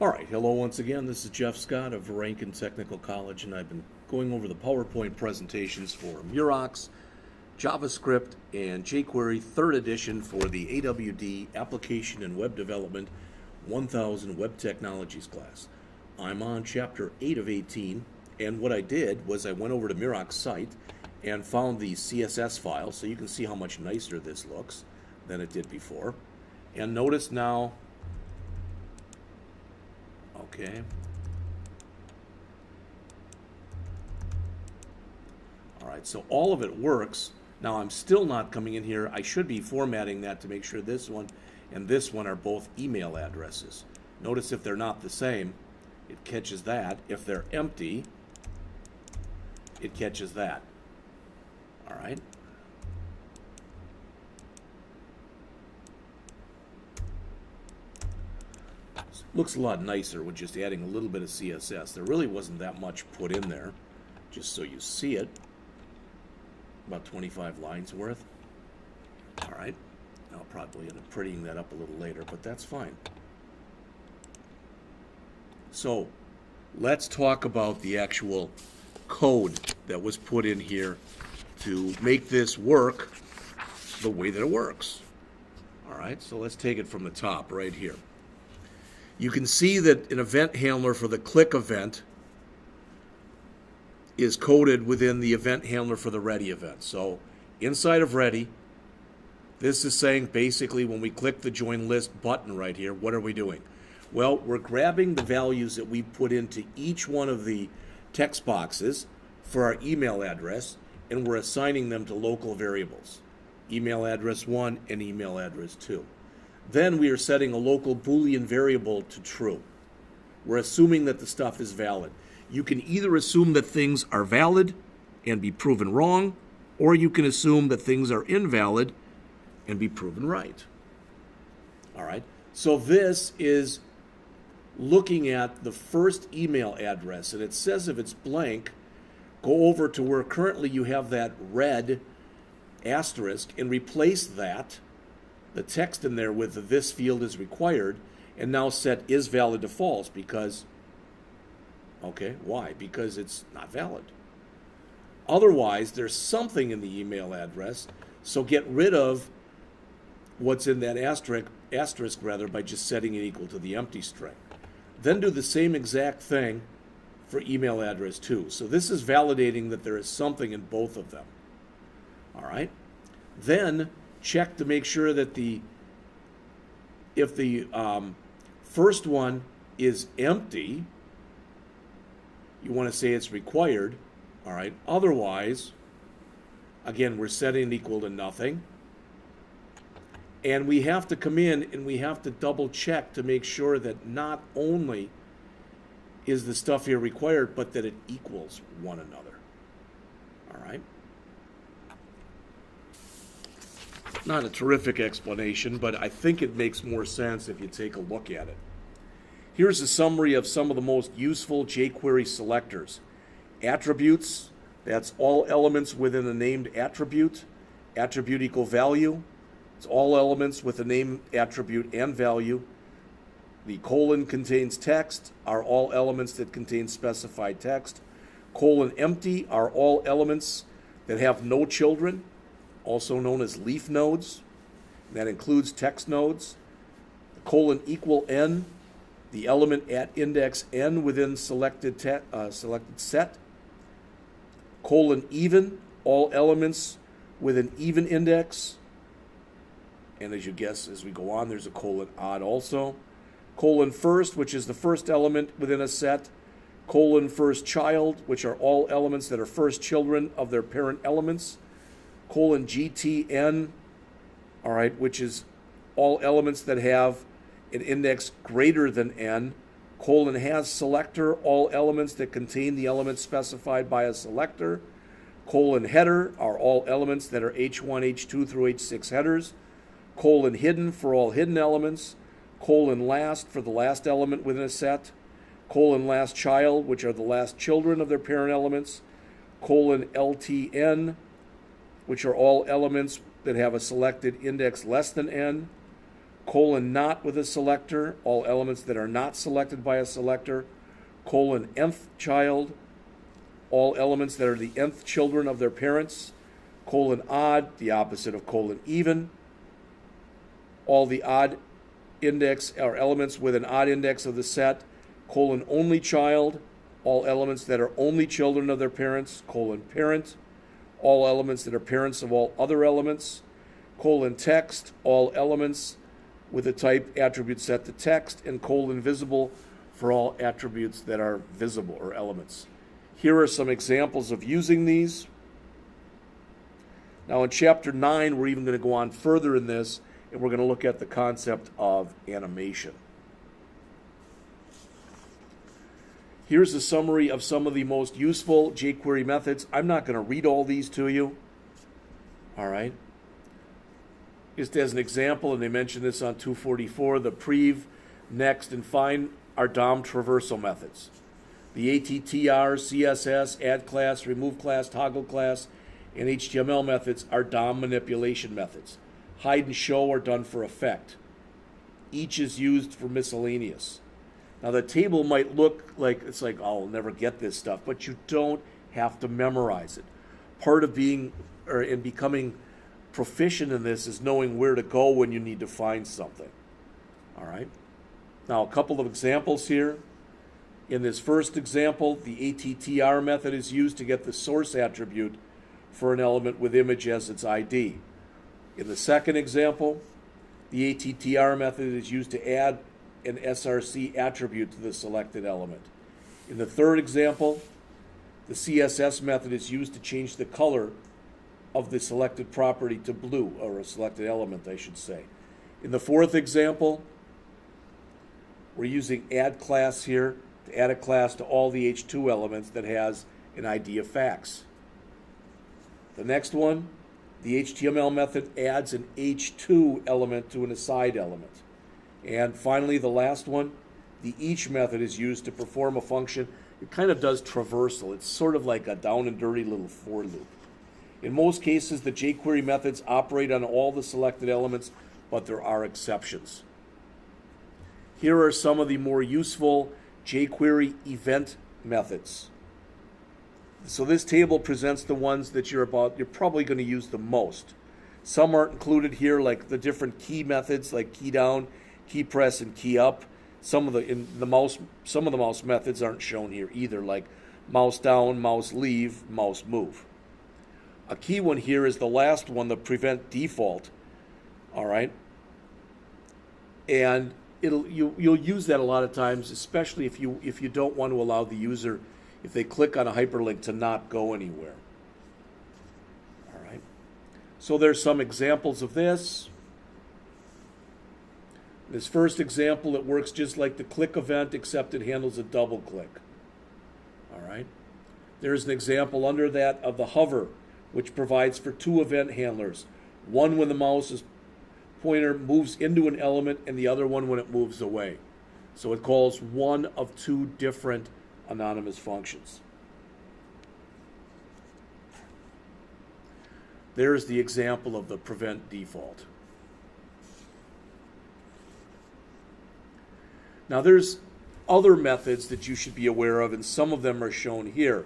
All right, hello once again. This is Jeff Scott of Rankin Technical College, and I've been going over the PowerPoint presentations for Murachs, JavaScript, and jQuery 3rd edition for the AWD Application and Web Development 1000 Web Technologies class. I'm on Chapter 8 of 18, and what I did was I went over to Murachs' site and found the CSS file, so you can see how much nicer this looks than it did before. And notice now, okay. All right, so all of it works. Now I'm still not coming in here. I should be formatting that to make sure this one and this one are both email addresses. Notice if they're not the same, it catches that. If they're empty, it catches that. All right. Looks a lot nicer with just adding a little bit of CSS. There really wasn't that much put in there, just so you see it. About 25 lines worth. All right. I'll probably end up prettying that up a little later, but that's fine. So let's talk about the actual code that was put in here to make this work the way that it works. All right, so let's take it from the top right here. You can see that an event handler for the click event is coded within the event handler for the ready event. So inside of ready, this is saying basically when we click the join list button right here, what are we doing? Well, we're grabbing the values that we put into each one of the text boxes for our email address, and we're assigning them to local variables, email address 1 and email address 2. Then we are setting a local Boolean variable to true. We're assuming that the stuff is valid. You can either assume that things are valid and be proven wrong, or you can assume that things are invalid and be proven right. All right, so this is looking at the first email address, and it says if it's blank, go over to where currently you have that red asterisk and replace that, the text in there, with the this field is required, and now set is valid to false because, okay, why? Because it's not valid. Otherwise, there's something in the email address, so get rid of what's in that asterisk by just setting it equal to the empty string. Then do the same exact thing for email address 2. So this is validating that there is something in both of them. All right. Then check to make sure that if the first one is empty, you want to say it's required. All right. Otherwise, again, we're setting it equal to nothing. And we have to come in and we have to double check to make sure that not only is the stuff here required, but that it equals one another. All right. Not a terrific explanation, but I think it makes more sense if you take a look at it. Here's a summary of some of the most useful jQuery selectors. Attributes, that's all elements within a named attribute. Attribute equal value. It's all elements with a name, attribute, and value. The colon contains text, are all elements that contain specified text. Colon empty are all elements that have no children, also known as leaf nodes. That includes text nodes. Colon equal n, the element at index n within selected set. Colon even, all elements with an even index. And as you guess, as we go on, there's a colon odd also. Colon first, which is the first element within a set. Colon first child, which are all elements that are first children of their parent elements. Colon GTN, all right, which is all elements that have an index greater than n. Colon has selector, all elements that contain the elements specified by a selector. Colon header are all elements that are H1, H2 through H6 headers. Colon hidden for all hidden elements. Colon last for the last element within a set. Colon last child, which are the last children of their parent elements. Colon LTN, which are all elements that have a selected index less than n. colon not with a selector, all elements that are not selected by a selector, colon nth child, all elements that are the nth children of their parents, colon odd, the opposite of colon even, all the odd index or elements with an odd index of the set, colon only child, all elements that are only children of their parents, colon parent, all elements that are parents of all other elements, colon text, all elements with a type attribute set to text, and colon visible for all attributes that are visible or elements. Here are some examples of using these. Now in Chapter 9, we're even going to go on further in this, and we're going to look at the concept of animation. Here's a summary of some of the most useful jQuery methods. I'm not going to read all these to you. All right. Just as an example, and they mention this on 244, the prev, next, and find are DOM traversal methods. The ATTR, CSS, add class, remove class, toggle class, and HTML methods are DOM manipulation methods. Hide and show are done for effect. Each is used for miscellaneous. Now the table might look like, it's like, oh, I'll never get this stuff, but you don't have to memorize it. Part of being, or in becoming proficient in this is knowing where to go when you need to find something. All right. Now a couple of examples here. In this first example, the ATTR method is used to get the source attribute for an element with image as its ID. In the second example, the ATTR method is used to add an SRC attribute to the selected element. In the third example, the CSS method is used to change the color of the selected property to blue, or a selected element, I should say. In the fourth example, we're using add class here to add a class to all the H2 elements that has an ID of facts. The next one, the HTML method adds an H2 element to an aside element. And finally, the last one, the each method is used to perform a function. It kind of does traversal. It's sort of like a down and dirty little for loop. In most cases, the jQuery methods operate on all the selected elements, but there are exceptions. Here are some of the more useful jQuery event methods. So this table presents the ones that you're probably going to use the most. Some aren't included here, like the different key methods, like key down, key press, and key up. Some of the mouse methods aren't shown here either, like mouse down, mouse leave, mouse move. A key one here is the last one, the prevent default. All right, and you'll use that a lot of times, especially if you don't want to allow the user, if they click on a hyperlink, to not go anywhere. All right. So there's some examples of this. This first example, it works just like the click event, except it handles a double click. All right. There's an example under that of the hover, which provides for two event handlers. One when the mouse's pointer moves into an element, and the other one when it moves away. So it calls one of two different anonymous functions. There's the example of the prevent default. Now there's other methods that you should be aware of, and some of them are shown here.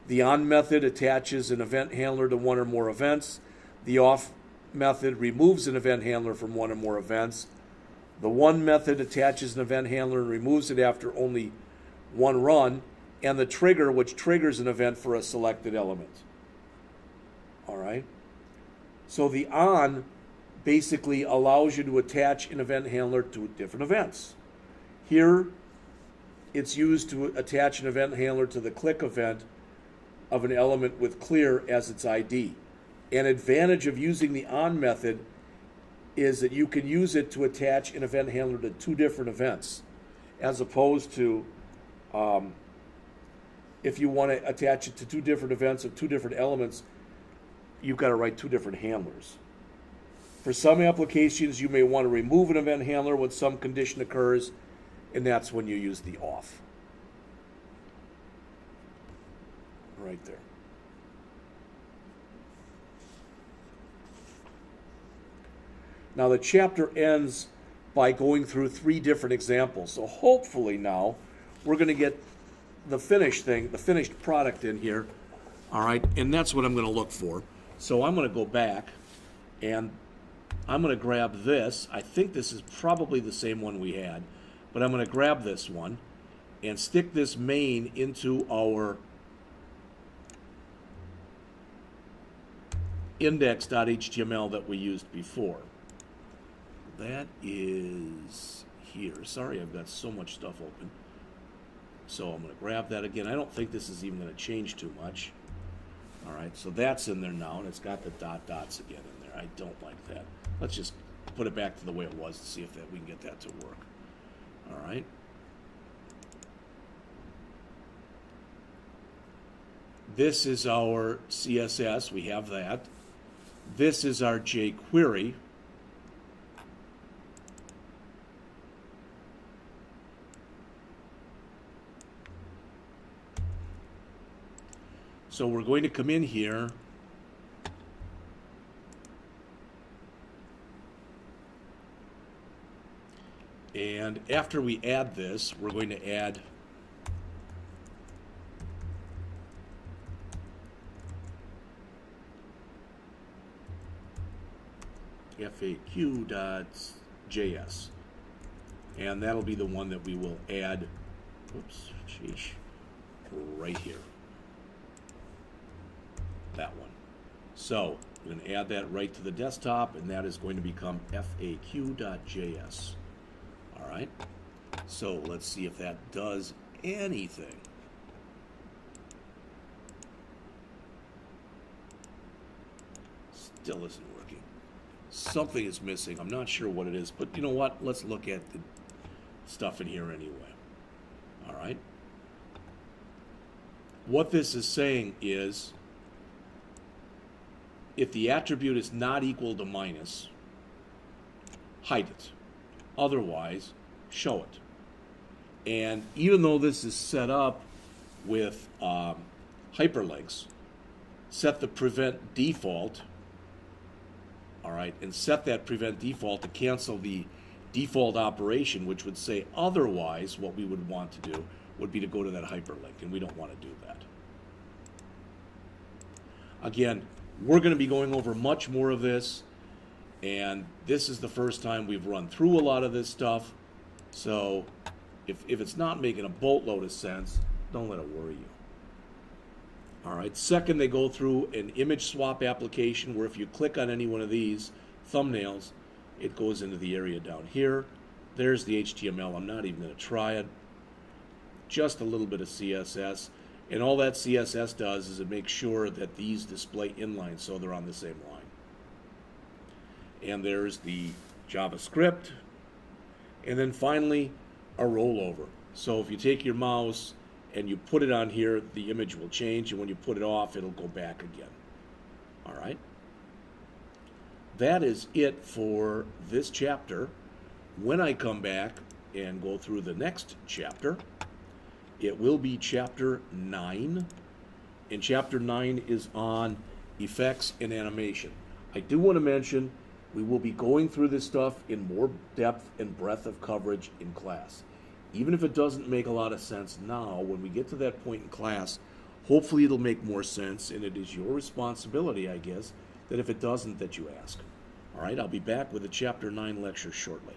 The on method attaches an event handler to one or more events. The off method removes an event handler from one or more events. The one method attaches an event handler and removes it after only one run, and the trigger, which triggers an event for a selected element. All right. So the on basically allows you to attach an event handler to different events. Here, it's used to attach an event handler to the click event of an element with clear as its ID. An advantage of using the on method is that you can use it to attach an event handler to two different events, as opposed to if you want to attach it to two different events of two different elements, you've got to write two different handlers. For some applications, you may want to remove an event handler when some condition occurs, and that's when you use the off. Right there. Now the chapter ends by going through 3 different examples. So hopefully now we're going to get the finished thing, the finished product in here. All right, and that's what I'm going to look for. So I'm going to go back and I'm going to grab this. I think this is probably the same one we had, but I'm going to grab this one and stick this main into our index.html that we used before. That is here. Sorry, I've got so much stuff open. So I'm going to grab that again. I don't think this is even going to change too much. All right, so that's in there now, and it's got the dots again in there. I don't like that. Let's just put it back to the way it was to see if we can get that to work. All right. This is our CSS. We have that. This is our jQuery. So we're going to come in here and after we add this, we're going to add FAQ.js, and that'll be the one that we will add, oops, sheesh, right here. That one. So we're going to add that right to the desktop, and that is going to become FAQ.js. All right. So let's see if that does anything. Still isn't working. Something is missing. I'm not sure what it is, but you know what? Let's look at the stuff in here anyway. All right. What this is saying is, if the attribute is not equal to minus, hide it. Otherwise, show it. And even though this is set up with hyperlinks, set the prevent default, all right, and set that prevent default to cancel the default operation, which would say otherwise, what we would want to do would be to go to that hyperlink, and we don't want to do that. Again, we're going to be going over much more of this, and this is the first time we've run through a lot of this stuff. So if it's not making a boatload of sense, don't let it worry you. All right, second, they go through an image swap application where if you click on any one of these thumbnails, it goes into the area down here. There's the HTML. I'm not even going to try it. Just a little bit of CSS. And all that CSS does is it makes sure that these display inline so they're on the same line. And there's the JavaScript. And then finally, a rollover. So if you take your mouse and you put it on here, the image will change. And when you put it off, it'll go back again. All right. That is it for this chapter. When I come back and go through the next chapter, it will be Chapter 9, and Chapter 9 is on effects and animation. I do want to mention we will be going through this stuff in more depth and breadth of coverage in class. Even if it doesn't make a lot of sense now, when we get to that point in class, hopefully it'll make more sense, and it is your responsibility, I guess, that if it doesn't, that you ask. All right, I'll be back with a Chapter 9 lecture shortly.